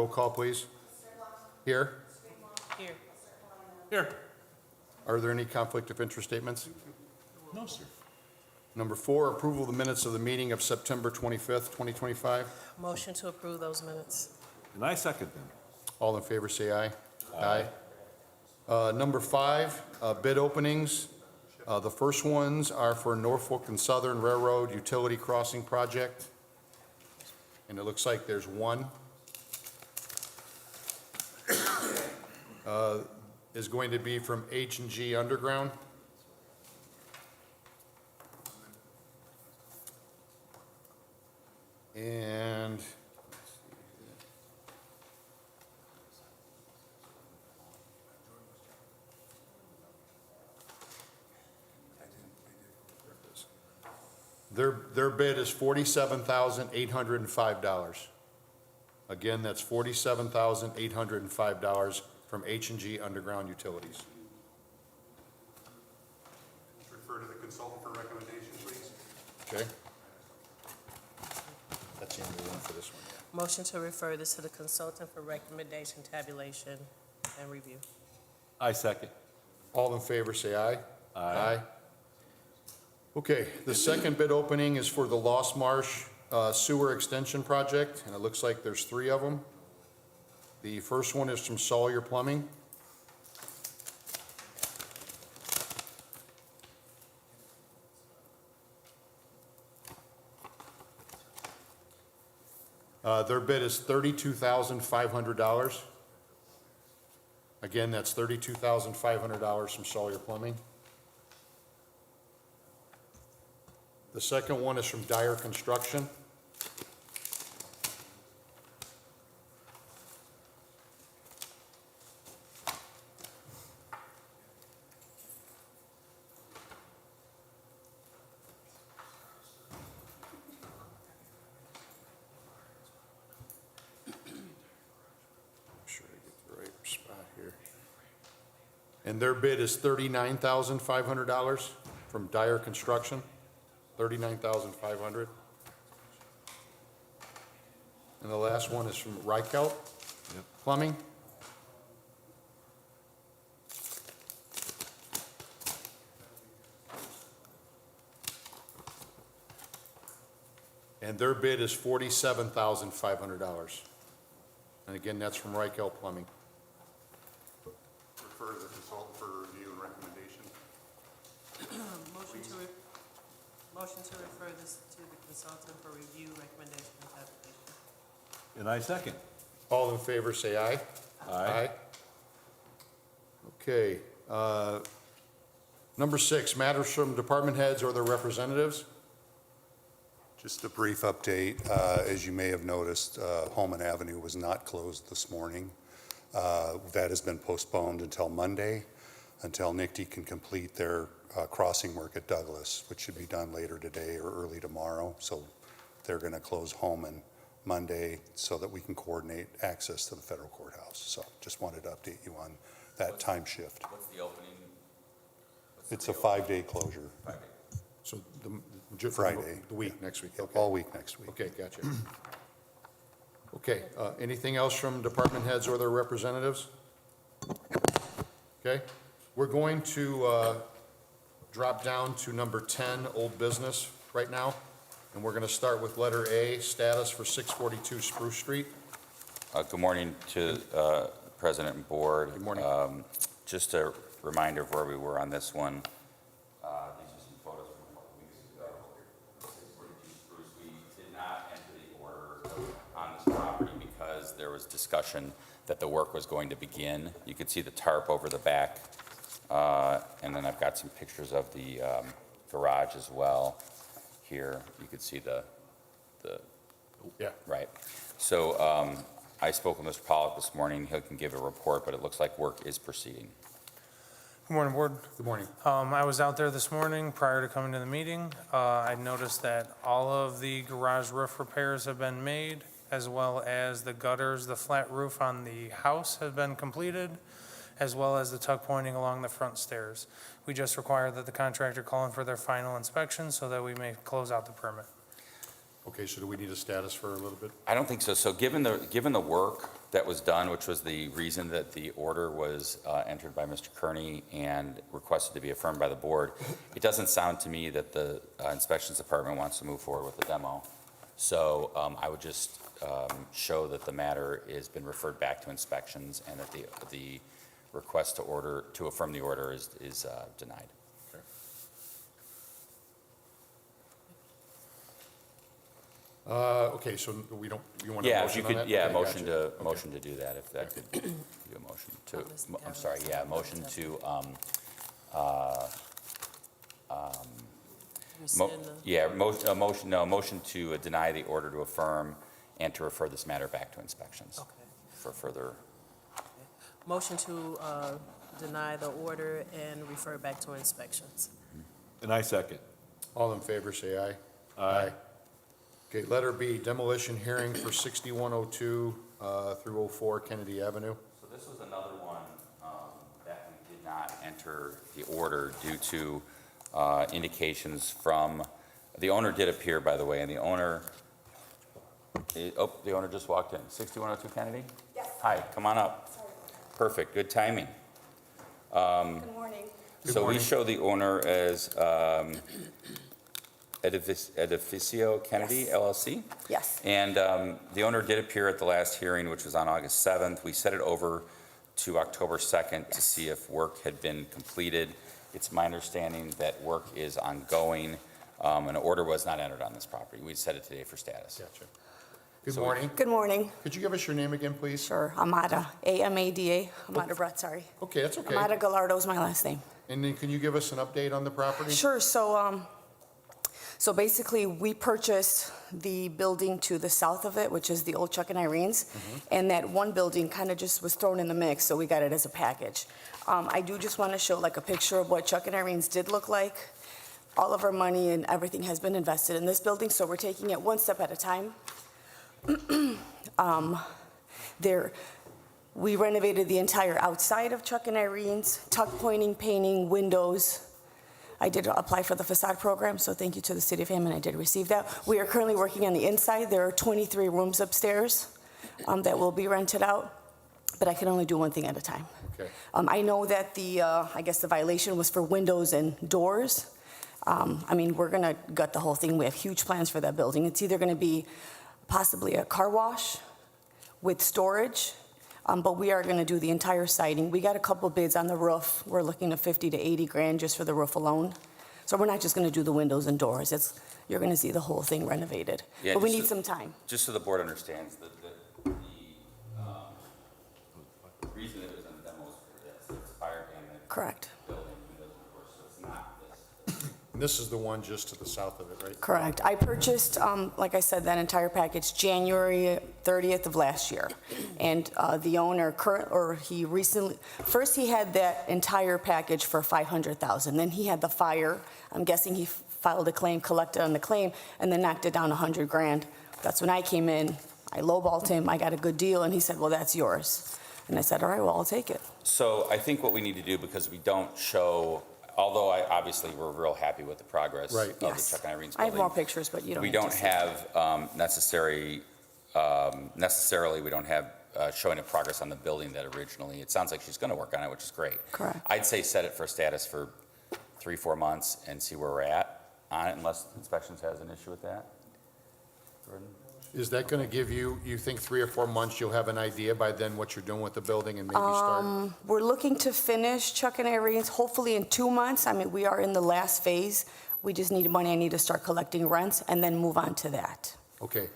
roll call, please? Here. Here. Here. Are there any conflict of interest statements? No, sir. Number 4, approval of the minutes of the meeting of September 25th, 2025. Motion to approve those minutes. And I second them. All in favor, say aye. Aye. Number 5, bid openings. The first ones are for Norfolk and Southern Railroad Utility Crossing Project. And it looks like there's one. Is going to be from H&G Underground. And their bid is $47,805. Again, that's $47,805 from H&G Underground Utilities. Refer to the consultant for recommendation, please. Okay? That's the only one for this one. Motion to refer this to the consultant for recommendation, tabulation, and review. I second. All in favor, say aye. Aye. Okay, the second bid opening is for the Lost Marsh Sewer Extension Project, and it looks like there's 3 of them. The first one is from Sawyer Plumbing. Their bid is $32,500. Again, that's $32,500 from Sawyer Plumbing. The second one is from Dyer Construction. And their bid is $39,500 from Dyer Construction, $39,500. And the last one is from Reichelt Plumbing. And their bid is $47,500. And again, that's from Reichelt Plumbing. Refer to the consultant for review and recommendation. Motion to refer this to the consultant for review, recommendation, and tabulation. And I second. All in favor, say aye. Aye. Okay. Number 6, matters from department heads or their representatives. Just a brief update. As you may have noticed, Holman Avenue was not closed this morning. That has been postponed until Monday, until NICTE can complete their crossing work at Douglas, which should be done later today or early tomorrow. So they're going to close Holman Monday so that we can coordinate access to the federal courthouse. So just wanted to update you on that time shift. What's the opening? It's a 5-day closure. 5 days. So Friday. The week, next week. Okay. All week next week. Okay, gotcha. Okay, anything else from department heads or their representatives? Okay, we're going to drop down to number 10, old business right now. And we're going to start with letter A, status for 642 Spruce Street. Good morning to President and Board. Good morning. Just a reminder of where we were on this one. These are some photos from a couple weeks ago. 642 Spruce. We did not enter the order on this property because there was discussion that the work was going to begin. You could see the tarp over the back. And then I've got some pictures of the garage as well. Here, you could see the Yeah. right. So I spoke with Mr. Pollock this morning. He can give a report, but it looks like work is proceeding. Good morning, Board. Good morning. I was out there this morning prior to coming to the meeting. I noticed that all of the garage roof repairs have been made, as well as the gutters, the flat roof on the house has been completed, as well as the tuck pointing along the front stairs. We just require that the contractor call in for their final inspection so that we may close out the permit. Okay, so do we need a status for a little bit? I don't think so. So given the work that was done, which was the reason that the order was entered by Mr. Kearney and requested to be affirmed by the board, it doesn't sound to me that the inspections department wants to move forward with the demo. So I would just show that the matter has been referred back to inspections and that the request to affirm the order is denied. Okay, so we don't, you want a Yeah, if you motion on could, that? yeah, Okay, motion gotcha. to, motion to do that, if that could do a motion to, I'm sorry, yeah, motion to, Rescind the- yeah, motion to deny the order to affirm and to refer this matter back to inspections Okay. for further, Motion to deny the order and refer back to inspections. And I second. All in favor, say aye. Aye. Okay, letter B, demolition hearing for 6102 through 04 Kennedy Avenue. So this was another one that we did not enter the order due to indications from, the owner did appear, by the way, and the owner, the owner just walked in. 6102 Kennedy? Yes. Hi, come on up. Perfect, good timing. Good morning. So we show the owner as Edificio Kennedy Yes. LLC? Yes. And the owner did appear at the last hearing, which was on August 7th. We set it over to October 2nd to see if work had been completed. It's my understanding that work is ongoing. An order was not entered on this property. We set it today for status. Gotcha. Good So- morning. Good morning. Could you give us your name again, please? Sure, Amada, A-M-A-D-A, Amada Brett, sorry. Okay, that's okay. Amada Gallardo is my last name. And then can you give us an update on the property? Sure, so basically, we purchased the building to the south of it, which is the old Chuck and Irene's, and that one building kind of just was thrown in the mix, so we got it as a package. I do just want to show like a picture of what Chuck and Irene's did look like. All of our money and everything has been invested in this building, so we're taking it one step at a time. We renovated the entire outside of Chuck and Irene's, tuck pointing, painting, windows. I did apply for the facade program, so thank you to the city of Hammond, I did receive that. We are currently working on the inside. There are 23 rooms upstairs that will be rented out, but I can only do one thing at a time. Okay. I know that I guess the violation was for windows and doors. I mean, we're gonna gut the whole thing. We have huge plans for that building. It's either gonna be possibly a car wash with storage, but we are gonna do the entire siding. We got a couple bids on the roof. We're looking at 50 to 80 grand just for the roof alone. So we're not just gonna do the windows and doors. You're gonna see the whole thing renovated. Yeah, But we just need to- some time. Just so the board understands, the reason it was on the demo is for this. It's fire damage, Correct. building, windows, and doors, so it's not this. And this is the one just to the south of it, right? Correct. I purchased, like I said, that entire package January 30th of last year. And the owner, first he had that entire package for $500,000. Then he had the fire. I'm guessing he filed a claim, collected on the claim, and then knocked it down 100 grand. That's when I came in. I lowballed him. I got a good deal, and he said, well, that's yours. And I said, all right, well, I'll take it. So I think what we need to do, because we don't show, although obviously we're real happy with the progress Right. of the Yes. Chuck and Irene's I have more building. pictures, but you don't We need to don't see. have necessarily, we don't have showing of progress on the building that originally, it sounds like she's going to work on it, which is great. Correct. I'd say set it for status for 3-4 months and see where we're at on it, unless inspections has an issue with that. Jordan? Is that going to give you think 3 or 4 months, you'll have an idea by then what you're doing with the building and maybe start? We're looking to finish Chuck and Irene's hopefully in 2 months. I mean, we are in the last phase. We just need money. I need to start collecting rents and then move on to that. Okay.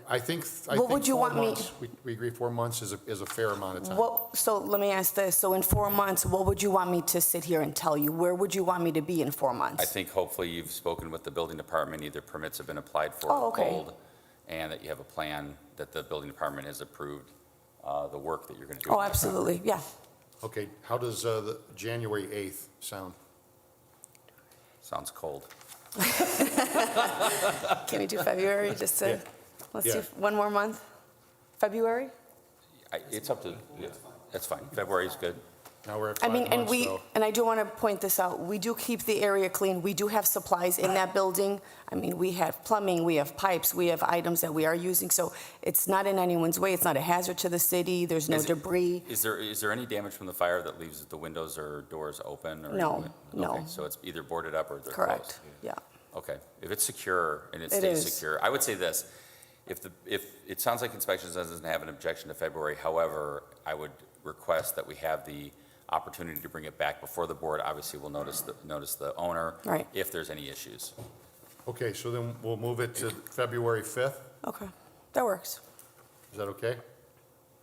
I think What would you 4 want me- months, we agree 4 months is a fair amount of time. So let me ask this. So in 4 months, what would you want me to sit here and tell you? Where would you want me to be in 4 months? I think hopefully you've spoken with the building department, either permits have been applied for Oh, or okay. pulled, and that you have a plan that the building department has approved the work that you're going to do. Oh, absolutely, yeah. Okay, how does the January 8th sound? Sounds cold. Can we do February just to, Yeah. let's Yeah. do 1 more month? February? It's up to, yeah, that's fine. February is good. Now we're at I 5 mean, months, though. and I do want to point this out, we do keep the area clean. We do have supplies in that building. I mean, we have plumbing, we have pipes, we have items that we are using, so it's not in anyone's way. It's not a hazard to the city, there's no Is it- debris. Is there any damage from the fire that leaves the windows or doors open? Or No, anything? no. Okay, so it's either boarded up or they're closed? Correct, yeah. Okay, if it's secure and it It stays is. secure, I would say this, if it sounds like inspections doesn't have an objection to February, however, I would request that we have the opportunity to bring it back before the board. Obviously, we'll notice the owner. Right. If there's any issues. Okay, so then we'll move it to February 5th. Okay, that works. Is that okay?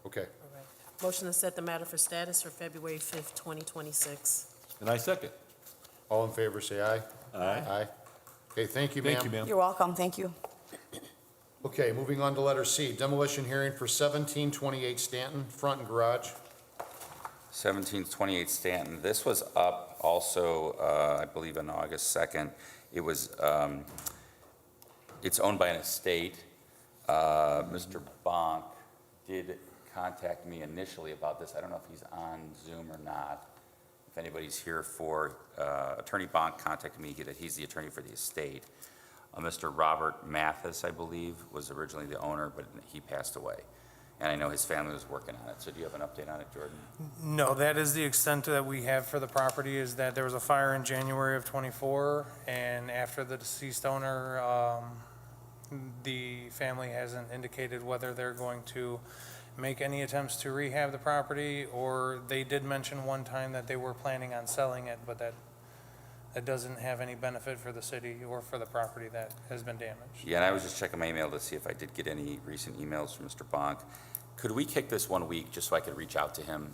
Okay. All right. Motion to set the matter for status for February 5th, 2026. And I second. All in favor, say aye. Aye. Aye. Okay, thank you, ma'am. Thank you, ma'am. You're welcome, thank you. Okay, moving on to letter C, demolition hearing for 1728 Stanton, front and garage. 1728 Stanton. This was up also, I believe, on August 2nd. It was, it's owned by an estate. Mr. Bonk did contact me initially about this. I don't know if he's on Zoom or not. If anybody's here for, Attorney Bonk contacted me that he's the attorney for the estate. Mr. Robert Mathis, I believe, was originally the owner, but he passed away. And I know his family was working on it. So do you have an update on it, Jordan? No, that is the extent that we have for the property, is that there was a fire in January of '24, and after the deceased owner, the family hasn't indicated whether they're going to make any attempts to rehab the property, or they did mention one time that they were planning on selling it, but that doesn't have any benefit for the city or for the property that has been damaged. Yeah, and I was just checking my email to see if I did get any recent emails from Mr. Bonk. Could we kick this 1 week just so I could reach out to him,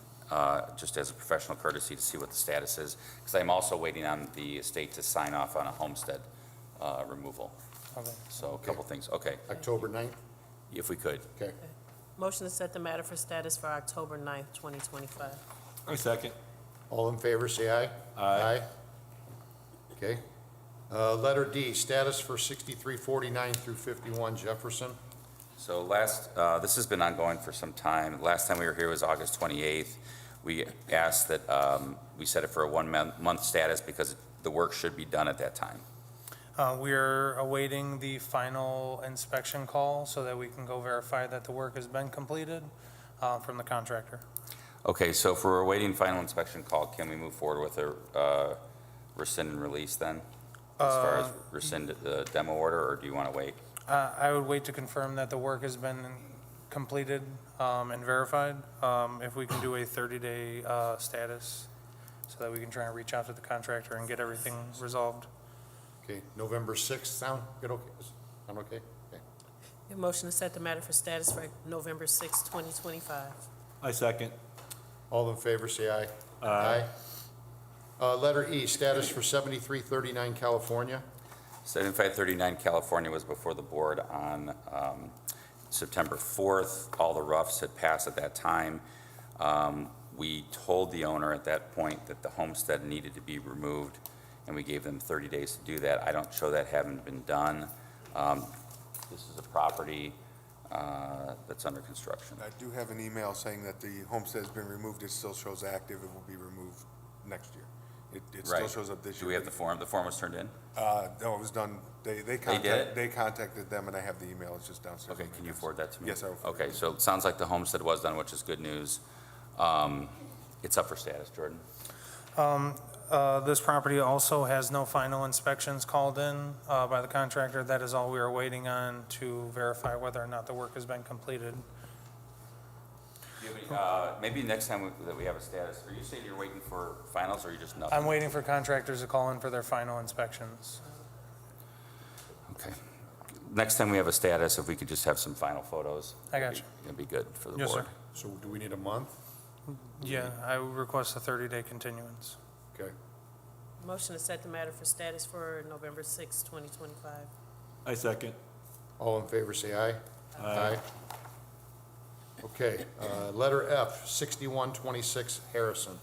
just as a professional courtesy to see what the status is? Because I'm also waiting on the estate to sign off on a homestead removal. Okay. So a couple things. Okay, October 9th? if we could. Okay. Motion to set the matter for status for October 9th, 2025. I second. All in favor, say aye. Aye. Okay. Letter D, status for 6349 through 51 Jefferson. So this has been ongoing for some time. Last time we were here was August 28th. We asked that we set it for a 1 month status because the work should be done at that time. We are awaiting the final inspection call so that we can go verify that the work has been completed from the contractor. Okay, so if we're awaiting final inspection call, can we move forward with a rescind and release then? As far as rescind the demo order, or do you want to wait? I would wait to confirm that the work has been completed and verified. If we can do a 30-day status so that we can try and reach out to the contractor and get everything resolved. Okay, November 6th, sound good? Okay, sound okay? Okay. Your motion to set the matter for status for November 6th, 2025. I second. All in favor, say aye. Aye. Letter E, status for 7339 California. 7539 California was before the board on September 4th. All the roughs had passed at that time. We told the owner at that point that the homestead needed to be removed, and we gave them 30 days to do that. I don't show that having been done. This is a property that's under construction. I do have an email saying that the homestead has been removed. It still shows active. It will be removed next year. It still Right. shows up this year. Do we have the form? The form was turned in? No, it was done, did it? they contacted them, and I have the email. It's just downstairs. Okay, on my can you desk. forward that to me? Yes, I will. forward Okay, so it sounds like the homestead was done, which is good news. It's up for status, Jordan. This property also has no final inspections called in by the contractor. That is all we are waiting on to verify whether or not the work has been completed. Do you have any, maybe next time that we have a status, are you saying you're waiting for finals or you just nothing? I'm waiting for contractors to call in for their final inspections. Okay. Next time we have a status, if we could just have some final photos. I got you. It'd be good for the Yes, board. sir. So do we need a month? Yeah, I would request a 30-day continuance. Okay. Motion to set the matter for status for November 6th, 2025. I second. All in favor, say aye. Aye. Okay, letter F, 6126 Harrison.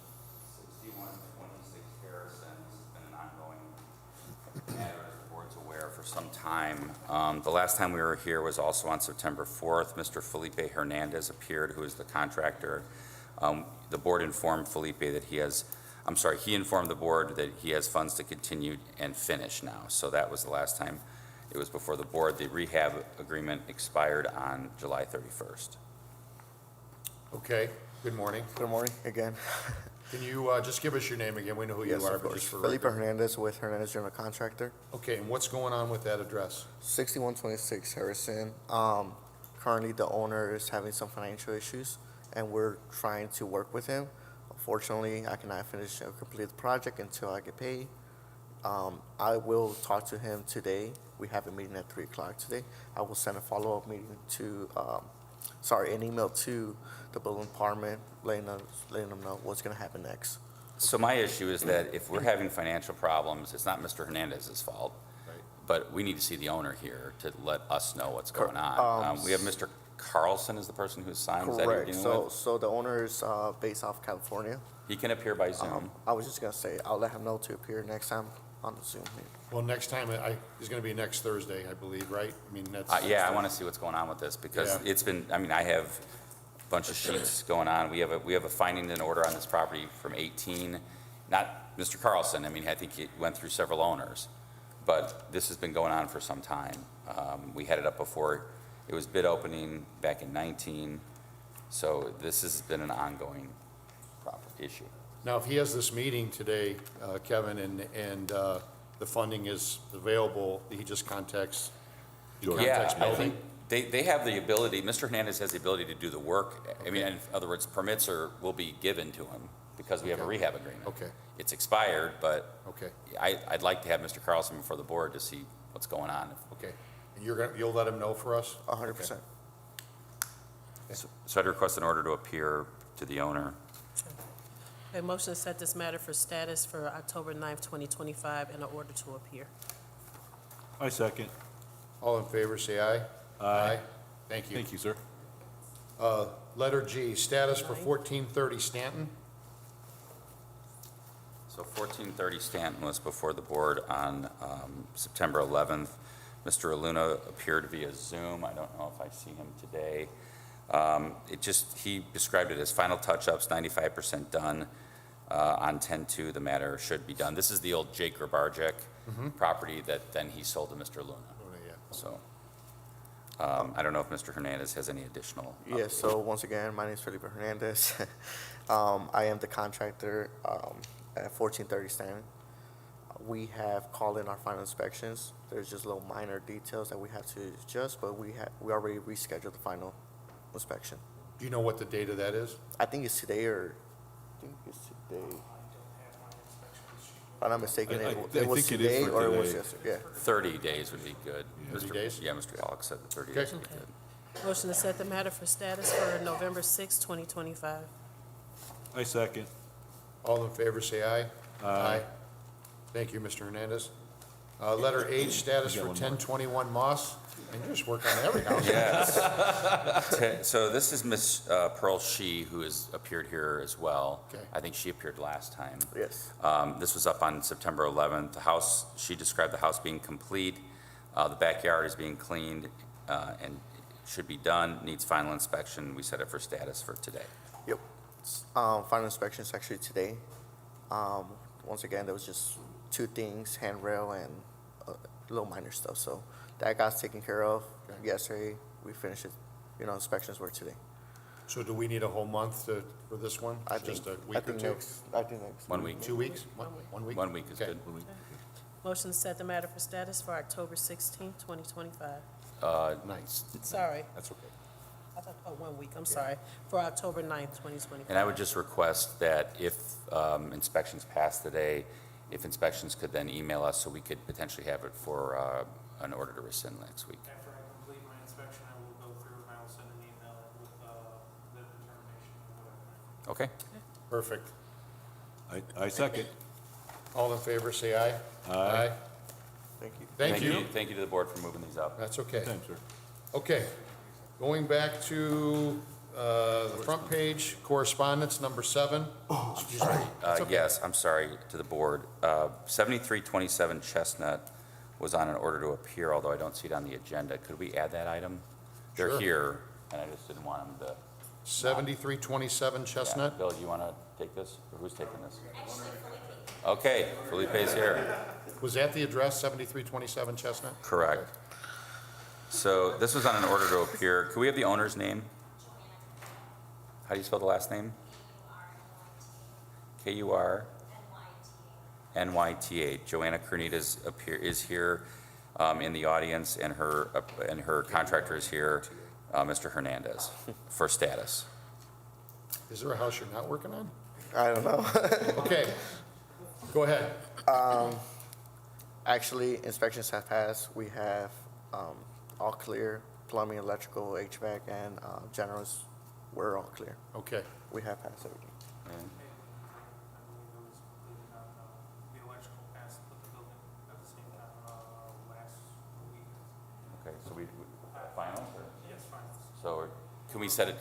6126 Harrison, this has been an ongoing matter, as the board's aware, for some time. The last time we were here was also on September 4th. Mr. Felipe Hernandez appeared, who is the contractor. The board informed Felipe that he informed the board that he has funds to continue and finish now. So that was the last time it was before the board. The rehab agreement expired on July 31st. Okay, good morning. Good morning again. Can you just give us your name again? We know who you Yes, are, of but course. just for Felipe record. Hernandez with Hernandez General Contractor, Okay, and what's going on with that address? 6126 Harrison. Currently, the owner is having some financial issues, and we're trying to work with him. Unfortunately, I cannot finish or complete the project until I get paid. I will talk to him today. We have a meeting at 3 o'clock today. I will send a follow-up meeting to, an email to the building department, letting them know what's gonna happen next. So my issue is that if we're having financial problems, it's not Mr. Hernandez's fault. Right. But we need to see the owner here to let us know what's Cor- going on. We have Mr. Carlson is the person who's signed, is that who you're Correct. dealing with? So the owner is based off California. He can appear by Zoom. I was just gonna say, I'll let him know to appear next time on the Zoom meeting. Well, next time, is going to be next Thursday, I believe, right? I mean, that's. Yeah, I want to see what's going on with this, because Yeah. it's been, I have a bunch of sheets going on. We have a finding and order on this property from 18, not Mr. Carlson, I think he went through several owners, but this has been going on for some time. We had it up before, it was bid opening back in 19, so this has been an ongoing issue. Now, if he has this meeting today, Kevin, and the funding is available, he just contacts Yeah, I building? think they have the ability, Mr. Hernandez has the ability to do the work. In other words, permits will be given to him because we have a Okay. rehab agreement. Okay. It's expired, but Okay, I'd like to have Mr. Carlson before the board to see what's going on. okay. And you'll let him know for us? 100%. So I'd request an order to appear to the owner. A motion to set this matter for status for October 9th, 2025, and an order to appear. I second. All in favor, say aye. Aye. Thank you. Thank you, sir. Letter G, status for 1430 Stanton. So 1430 Stanton was before the board on September 11th. Mr. Aluna appeared via Zoom. I don't know if I see him today. He described it as final touch-ups, 95% done. On 10-2, the matter should be done. This is the old Jake Grabarczyk property that then he sold to Mr. Luna. So I don't know if Mr. Hernandez has any additional. Yes, so once again, my name is Felipe Hernandez. I am the contractor at 1430 Stanton. We have called in our final inspections. There's just little minor details that we have to adjust, but we already rescheduled the final inspection. Do you know what the date of that is? I think it's today If I'm not mistaken, I it was think it is today for or it was today. yesterday, yeah. 30 days would be good. 30 Mr. days? Yeah, Mr. Pollock said that 30 Okay. days would be good. Motion to set the matter for status for November 6th, 2025. I second. All in favor, say aye. Aye. Thank you, Mr. Hernandez. Letter H, status We for got one more. 1021 Moss. And you just work on every house. Yes. So this is Miss Pearl Shee, who has appeared here as well. Okay. I think she appeared last time. Yes. This was up on September 11th. The house, she described the house being complete. The backyard is being cleaned and should be done, needs final inspection. We set it for status for today. Yep. Final inspection is actually today. Once again, there was just 2 things, handrail and little minor stuff. So that got taken care of yesterday. We finished it. Inspections were today. So do we need a whole month for this one? I Just think, a week or two? I think next. 1 week. 2 weeks? 1 week? 1 week is Okay. good. Motion to set the matter for status for October 16th, 2025. Nice. Sorry, That's okay. I thought, 1 week, I'm sorry, for October 9th, 2025. And I would just request that if inspections pass today, if inspections could then email us so we could potentially have it for an order to rescind next week. After I complete my inspection, I will go through and I will send an email with the determination of what I Okay? Perfect. I second. All in favor, say aye. Aye. Thank you. Thank you. Thank you to the board for moving these up. That's okay. Time, sir. Okay. Going back to the front page, correspondence number 7. Excuse me. That's okay. Yes, I'm sorry to the board. 7327 Chestnut was on an order to appear, although I don't see it on the agenda. Could we add that item? They're Sure. here, and I just didn't want them to 7327 Yeah, Chestnut. Bill, you want to take this, or who's taking this? Okay, Felipe's here. Was that the address, 7327 Chestnut? Correct. So this was on an order to appear. Could we have the owner's name? How do you spell the last name? K-U-R-N-Y-T-A. Joanna Carnitas is here in the audience, and her contractor is here, Mr. Hernandez, for status. Is there a house you're not working on? I don't know. Okay, go ahead. Actually, inspections have passed. We have all clear, plumbing, electrical, HVAC, and generals. We're all clear. Okay, We have passed everything. And The electrical passed with the building at the same time, last week. Okay, so we final, or? Yes, fine. So can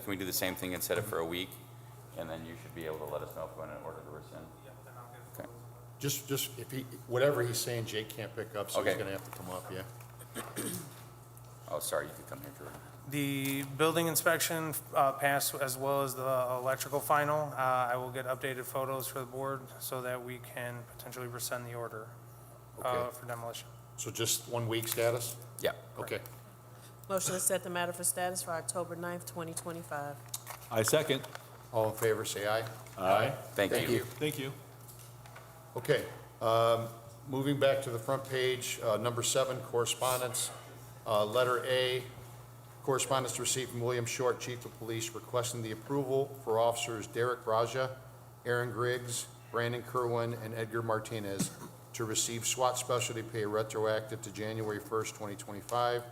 we do the same thing and set it for a week? And then you should be able to let us know if we want an order to rescind. Yep, then I'll get Okay. just, if he, whatever he's saying, Jake can't pick up, so he's Okay. gonna have to come up, yeah. Oh, sorry, you could come here, Drew. The building inspection passed as well as the electrical final. I will get updated photos for the board so that we can potentially rescind the order Okay. for demolition. So just 1 week status? Yeah. Okay. Motion to set the matter for status for October 9th, 2025. I second. All in favor, say aye. Aye. Thank you. Thank you. Okay, moving back to the front page, number 7, correspondence. Letter A, correspondence received from William Short, Chief of Police, requesting the approval for officers Derek Raja, Aaron Griggs, Brandon Kerwin, and Edgar Martinez to receive SWAT specialty pay retroactive to January 1st, 2025,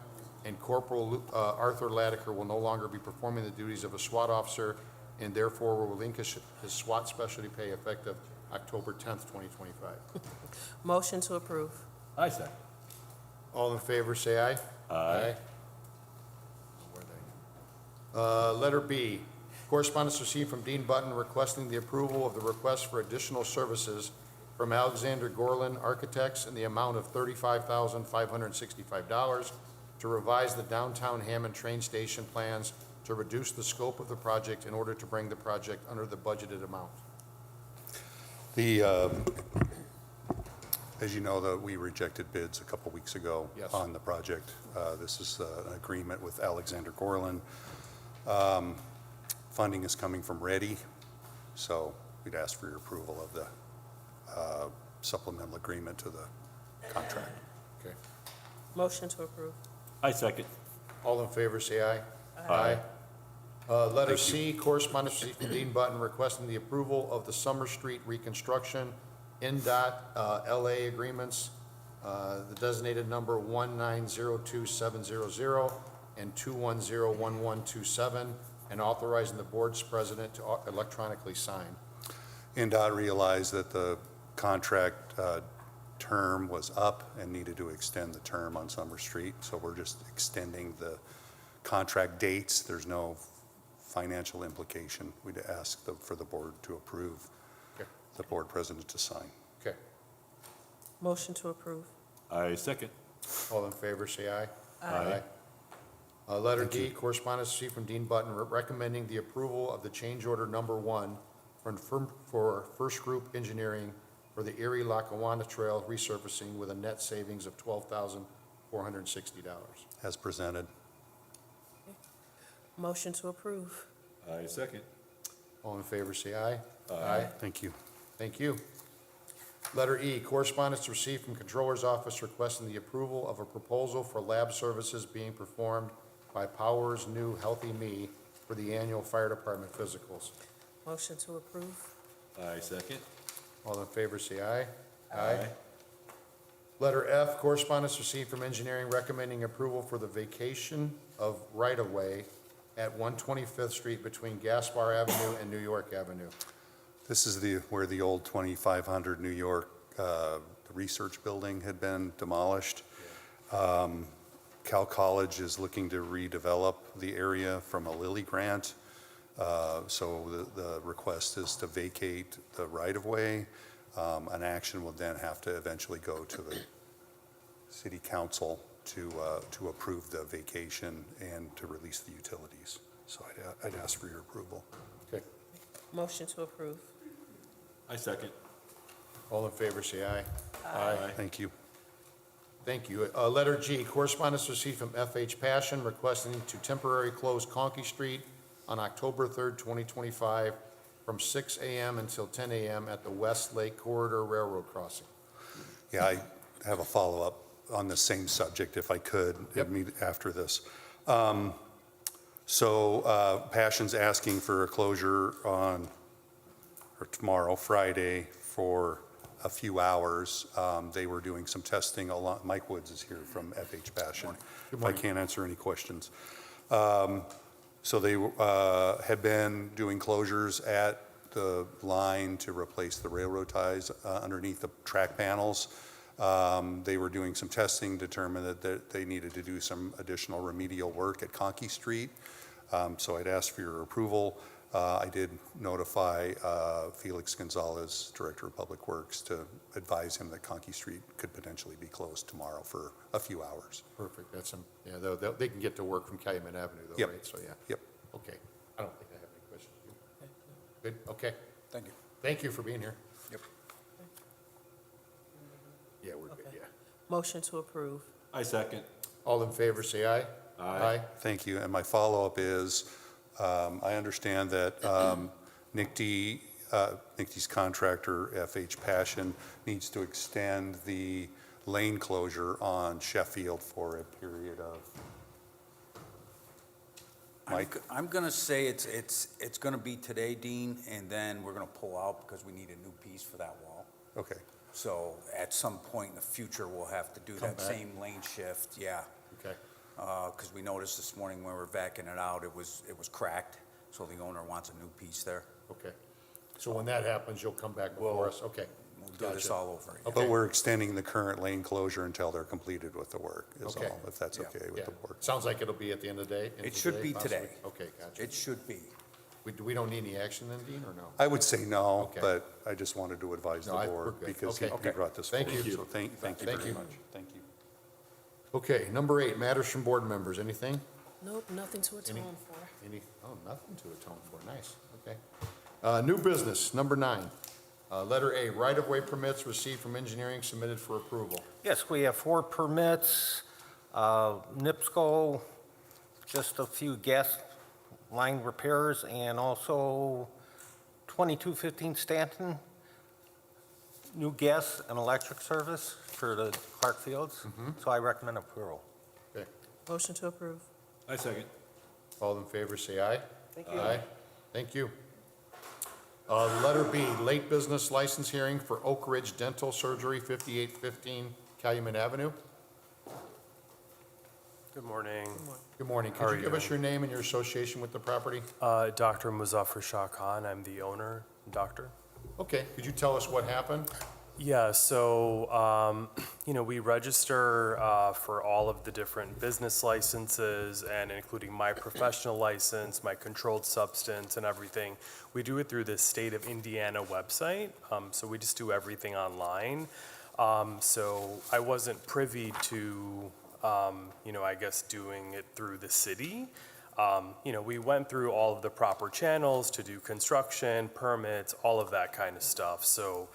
and Corporal Arthur Latiker will no longer be performing the duties of a SWAT officer and therefore will relinquish his SWAT specialty pay effective October 10th, 2025. Motion to approve. I second. All in favor, say aye. Aye. Letter B, correspondence received from Dean Button requesting the approval of the request for additional services from Alexander Gorlin Architects in the amount of $35,565 to revise the downtown Hammond train station plans to reduce the scope of the project in order to bring the project under the budgeted amount. As you know, we rejected bids a couple weeks ago Yes. on the project. This is an agreement with Alexander Gorlin. Funding is coming from Ready, so we'd ask for your approval of the supplemental agreement to the contract. Okay. Motion to approve. I second. All in favor, say aye. Aye. Letter C, correspondence received from Dean Button requesting the approval of the Summer Street reconstruction NDOT LA agreements, the designated number 1902700 and 2101127, and authorizing the board's president to electronically sign. NDOT realized that the contract term was up and needed to extend the term on Summer Street, so we're just extending the contract dates. There's no financial implication. We'd ask for the board to approve, Okay. the board president to sign. Okay. Motion to approve. I second. All in favor, say aye. Aye. Letter D, correspondence received from Dean Button recommending the approval of the change order number 1 for First Group Engineering for the Erie-Lackawanna Trail resurfacing with a net savings of $12,460. As presented. Motion to approve. I second. All in favor, say aye. Aye. Thank you. Thank you. Letter E, correspondence received from Controller's Office requesting the approval of a proposal for lab services being performed by Powers New Healthy Me for the annual fire department physicals. Motion to approve. I second. All in favor, say aye. Aye. Letter F, correspondence received from engineering recommending approval for the vacation of right-of-way at 125th Street between Gaspar Avenue and New York Avenue. This is where the old 2500 New York the research building had been demolished. Cal College is looking to redevelop the area from a Lilly grant. So the request is to vacate the right-of-way. An action will then have to eventually go to the city council to approve the vacation and to release the utilities. So I'd ask for your approval. Okay. Motion to approve. I second. All in favor, say aye. Aye. Thank you. Thank you. Letter G, correspondence received from FH Passion requesting to temporarily close Conkey Street on October 3rd, 2025, from 6 a.m. until 10 a.m. at the West Lake Corridor Railroad Crossing. Yeah, I have a follow-up on the same subject, if I could, Yep. after this. So Passion's asking for a closure on, or tomorrow, Friday, for a few hours. They were doing some testing along, Mike Woods is here from FH Passion. Good If I morning. can't answer any questions. So they had been doing closures at the line to replace the railroad ties underneath the track panels. They were doing some testing, determined that they needed to do some additional remedial work at Conkey Street. So I'd ask for your approval. I did notify Felix Gonzalez, Director of Public Works, to advise him that Conkey Street could potentially be closed tomorrow for a few hours. Perfect. That's some, yeah, they can get to work from Calumet Avenue though, Yep. right? So, yeah. Yep. Okay. I don't think I have any questions. Good? Okay. Thank you. Thank you for being here. Yep. Yeah, we're good, Okay. yeah. Motion to approve. I second. All in favor, say aye. Aye. Thank you. And my follow-up is, I understand that NICT's contractor, FH Passion, needs to extend the lane closure on Sheffield for a period of, Mike? I'm going to say it's going to be today, Dean, and then we're going to pull out because we need a new piece for that wall. Okay, So at some point in the future, we'll have to do Come that back. same lane shift, yeah. Okay. Because we noticed this morning when we were vacuuming it out, it was cracked, so the owner wants a new piece there. Okay. So when that happens, you'll come back before us? Okay. We'll do this Gotcha. all over again. Okay. but we're extending the current lane closure until they're completed with the work, is Okay. all, if that's Yeah. okay with Yeah. the board. Sounds like it'll be at the end of the day? end It of the should day, be possibly? today. Okay, gotcha. It should be. We don't need any action then, Dean, or no? I would say no, Okay. but I just wanted to advise the No, we're board good. because he Okay. brought this Thank forward. you. So thank you Thank very you. much. Thank you. Okay, number 8, matters from board members. Anything? Nope, nothing to Any- atone for. Nothing to atone for. Nice. Okay. New business, number 9. Letter A, right-of-way permits received from engineering submitted for approval. Yes, we have 4 permits. NIPSCO, just a few gas line repairs, and also 2215 Stanton, new gas and electric service for the Clark Fields. So I recommend approval. Okay. Motion to approve. I second. All in favor, say aye. Thank you. Aye. Thank you. Letter B, late business license hearing for Oak Ridge Dental Surgery, 5815 Calumet Avenue. Good morning. Good morning. How Could are you give you? us your name and your association with the property? Dr. Muzaffar Shah Khan, I'm the owner, doctor. Okay, could you tell us what happened? Yeah, so, we register for all of the different business licenses and including my professional license, my controlled substance and everything. We do it through the state of Indiana website, so we just do everything online. So I wasn't privy to, I guess doing it through the city. We went through all of the proper channels to do construction, permits, all of that kind of stuff. So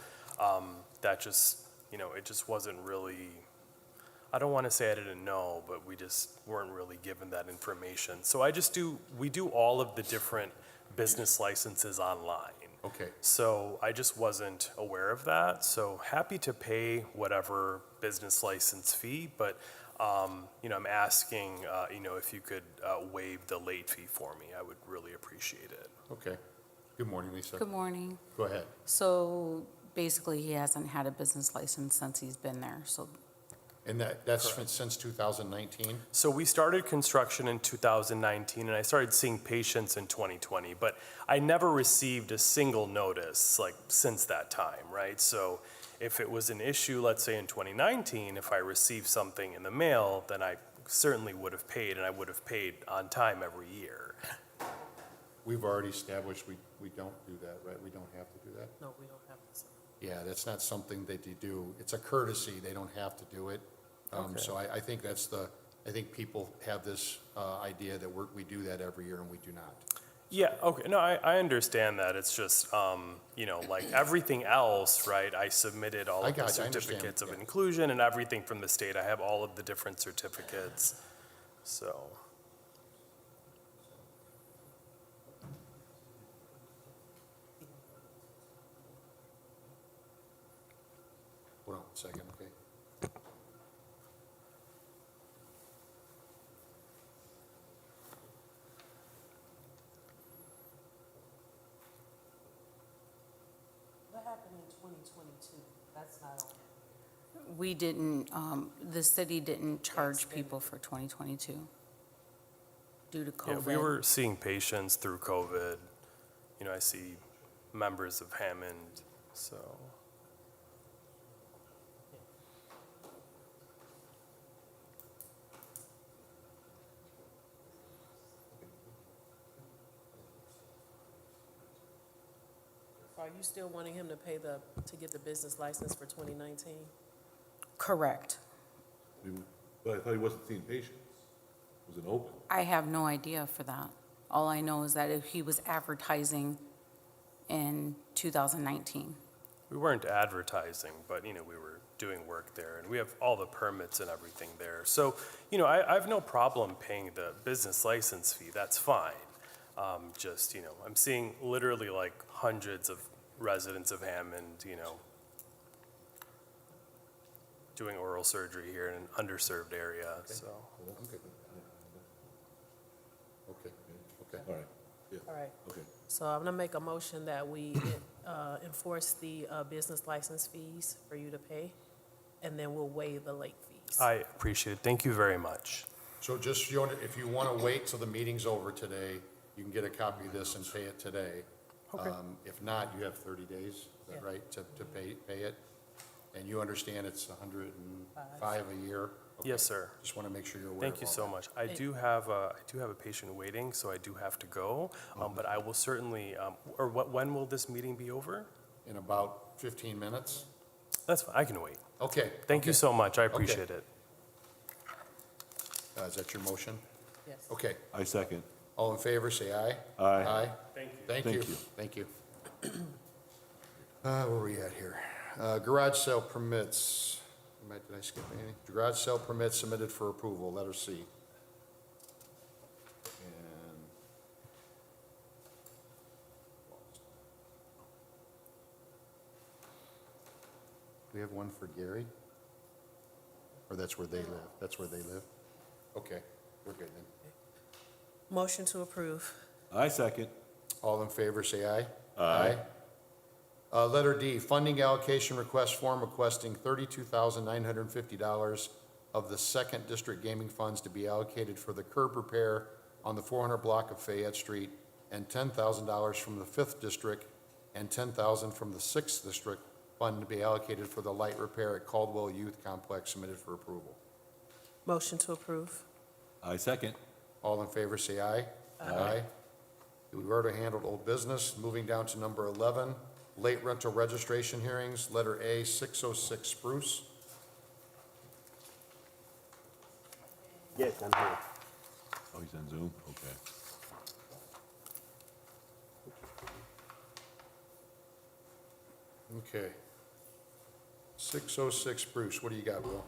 that just, it just wasn't really, I don't want to say I didn't know, but we just weren't really given that information. So we do all of the different business licenses online. Okay. So I just wasn't aware of that. So happy to pay whatever business license fee, but I'm asking, if you could waive the late fee for me, I would really appreciate it. Okay. Good morning, Lisa. Good morning. Go ahead. So basically, he hasn't had a business license since he's been there, so And that's since 2019? So we started construction in 2019, and I started seeing patients in 2020, but I never received a single notice, since that time, right? So if it was an issue, let's say in 2019, if I received something in the mail, then I certainly would have paid, and I would have paid on time every year. We've already established we don't do that, right? We don't have to do that? No, we don't have this. Yeah, that's not something that you do. It's a courtesy. They don't have to do it. So I think that's I think people have this idea that we do that every year, and we do not. Yeah, okay, no, I understand that, it's just, you know, like everything else, right, I submitted all I of the got you, I understand, certificates of yeah. inclusion and everything from the state, I have all of the different certificates, so. Hold on a second, okay? What happened in 2022? That's not on. We didn't, the city didn't charge people for 2022 due to Yeah, COVID. we were seeing patients through COVID, you know, I see members of Hammond, so. Are you still wanting him to pay to get the business license for 2019? Correct. But I thought he wasn't seeing patients. It was an open. I have no idea for that. All I know is that if he was advertising in 2019. We weren't advertising, but, you know, we were doing work there, and we have all the permits and everything there. So, you know, I have no problem paying the business license fee, that's fine. Just, you know, I'm seeing literally like hundreds of residents of Hammond, you know, doing oral surgery here in an underserved area, so. Okay. Okay, okay. All right, yeah, All right, okay. so I'm gonna make a motion that we enforce the business license fees for you to pay, and then we'll waive the late fees. I appreciate it, thank you very much. So just, if you want to wait till the meeting's over today, you can get a copy of this and pay it today. Okay. If not, you have 30 days, is that Yeah. right, to pay it? And you understand it's $105 a year? Okay. Yes, sir. Just want to make sure you're aware of Thank you all so that. much. I do have a patient waiting, so I do have to go, but I will certainly, when will this meeting be over? In about 15 minutes? That's fine, I can wait. Okay. Thank you okay. so much, I appreciate it. Is that your motion? Yes. Okay. I second. All in favor, say aye. Aye. Aye. Thank you. Thank Thank you. you. Thank you. Where are we at here? Garage sale permits. Did I skip anything? Garage sale permits submitted for approval, letter C. And do we have one for Gary? Or that's where they live? That's where they live? Okay, we're good then. Motion to approve. I second. All in favor, say aye. Aye. Letter D, funding allocation request form requesting $32,950 of the Second District Gaming Funds to be allocated for the curb repair on the 400 block of Fayette Street, and $10,000 from the Fifth District, and $10,000 from the Sixth District fund to be allocated for the light repair at Caldwell Youth Complex submitted for approval. Motion to approve. I second. All in favor, say aye. Aye. We've already handled old business. Moving down to number 11, late rental registration hearings, letter A, 606 Spruce. Yes, I'm here. Oh, he's on Zoom? Okay. Okay. 606 Spruce, what do you got, Will?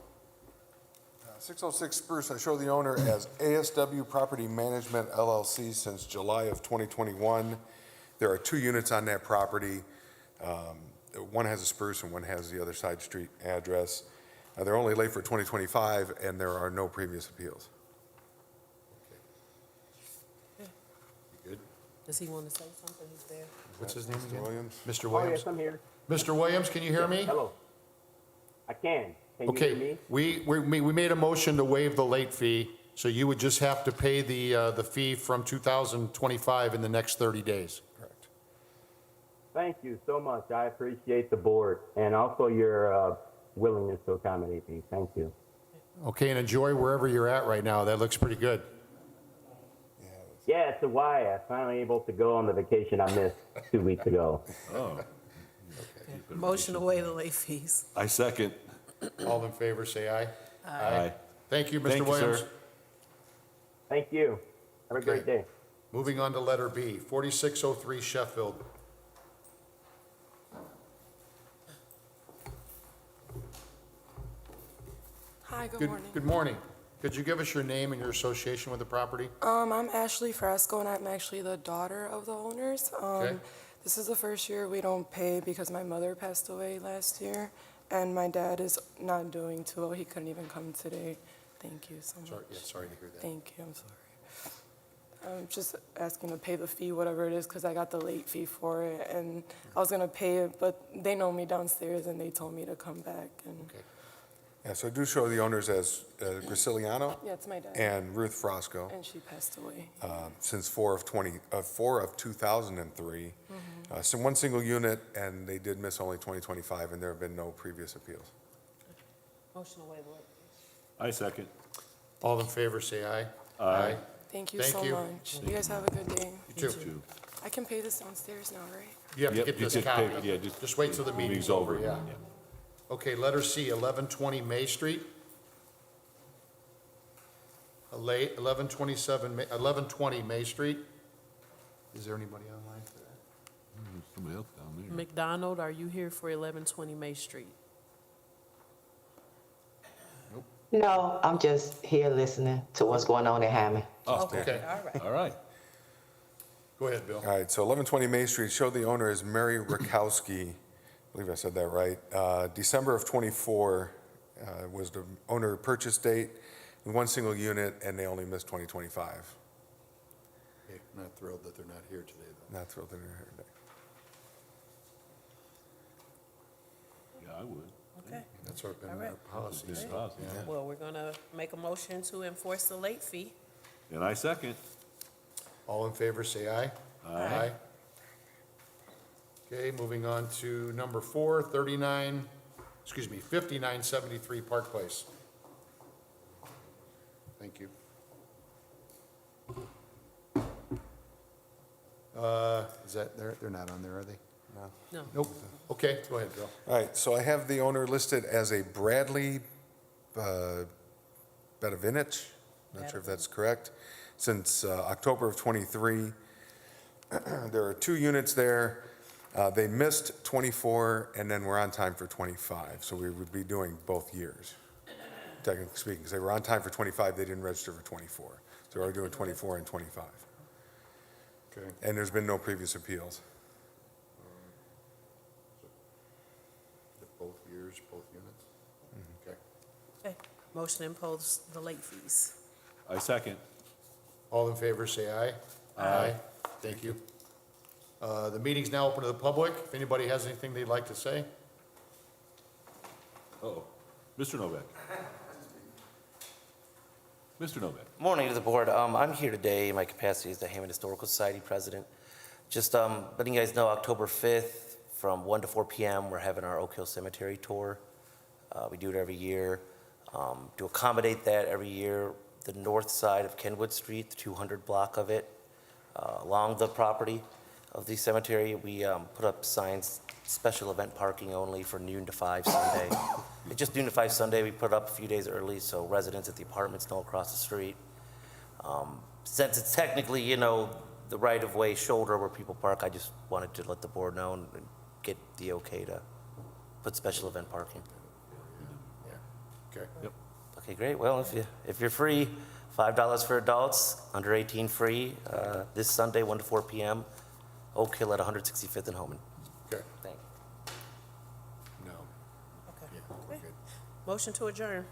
606 Spruce, I show the owner as ASW Property Management LLC since July of 2021. There are 2 units on that property. One has a Spruce and one has the other side street address. They're only late for 2025, and there are no previous appeals. You good? Does he want to say something? He's there. What's his name Mr. again? Williams? Mr. Oh, Williams? yes, I'm here. Mr. Williams, can you hear me? Hello. I can. Can you hear Okay, me? we made a motion to waive the late fee, so you would just have to pay the fee from 2025 in the next 30 days. Correct. Thank you so much. I appreciate the board and also your willingness to accommodate me. Thank you. Okay, and enjoy wherever you're at right now. That looks pretty good. Yeah, it's Hawaii. I finally able to go on the vacation I missed 2 weeks ago. Oh. Motion to waive the late fees. I second. All in favor, say aye. Aye. Thank you, Thank Mr. you, Williams. sir. Thank you. Have a great Okay. day. Moving on to letter B, 4603 Sheffield. Hi, good morning. Good morning. Could you give us your name and your association with the property? I'm Ashley Frasco, and I'm actually the daughter of the owners. Okay. This is the first year we don't pay because my mother passed away last year, and my dad is not doing too well. He couldn't even come today. Thank you so much. Sorry to hear that. Thank you, I'm sorry. I'm just asking to pay the fee, whatever it is, because I got the late fee for it, and I was gonna pay it, but they know me downstairs, and they told me to come back, and, Okay. Yeah, so I do show the owners as Graciliano yeah, it's my dad, and Ruth Frasco, and she passed away. since 4 of 2003. So one single unit, and they did miss only 2025, and there have been no previous appeals. Motion to waive the late fee. I second. All in favor, say aye. Aye. Thank you Thank so you. much. You guys have a good day. You too. I can pay this downstairs now, right? You have to Yep, get you this just copy. pay- yeah, just- Just wait till the meeting's over, yeah. Okay, letter C, 1120 May Street. 1120 May Street. Is there anybody online for that? Somebody else down there. McDonald, are you here for 1120 May Street? No, I'm just here listening to what's going on in Hammond. Okay, All right. All right. go ahead, Bill. All right, so 1120 May Street, show the owner as Mary Rakowski. I believe I said that right. December of '24 was the owner purchase date, one single unit, and they only missed 2025. Okay, Not thrilled that they're not here today, though. Not thrilled they're here today. Yeah, I would. Okay. That's our, been All our right. policy. Good so, policy, yeah. Well, we're gonna make a motion to enforce the late fee. And I second. All in favor, say aye. Aye. Okay, moving on to number 4, 5973 Park Place. Thank you. Is that, they're not on there, are they? No. Nope. Okay, go ahead, Bill. All right, so I have the owner listed as a Bradley Bedavinich, not sure if that's correct, since October of '23. There are 2 units there. They missed '24, and then we're on time for '25, so we would be doing both years, technically speaking, because they were on time for '25, they didn't register for '24. So we're doing '24 and '25. Okay. And there's been no previous appeals. Both years, both units? Okay. Okay. Motion to impose the late fees. I second. All in favor, say aye. Aye. Thank you. The meeting's now open to the public. If anybody has anything they'd like to say? Uh-oh. Mr. Novak. Mr. Novak. Morning to the board. I'm here today in my capacity as the Hammond Historical Society president. Just letting you guys know, October 5th, from 1 to 4 p.m., we're having our Oak Hill Cemetery tour. We do it every year. To accommodate that every year, the north side of Kenwood Street, the 200 block of it, along the property of the cemetery, we put up signs, special event parking only for noon to 5 Sunday. It's just noon to 5 Sunday. We put it up a few days early so residents at the apartments know across the street. Since it's technically, you know, the right-of-way shoulder where people park, I just wanted to let the board know and get the okay to put special event parking. Yeah. Okay. Yep. Okay, great. Well, if you're free, $5 for adults, under 18 free, this Sunday, 1 to 4 p.m., Oak Hill at 165th and Homan. Okay. Thanks. No. Okay. Yeah, we're good. Motion to adjourn.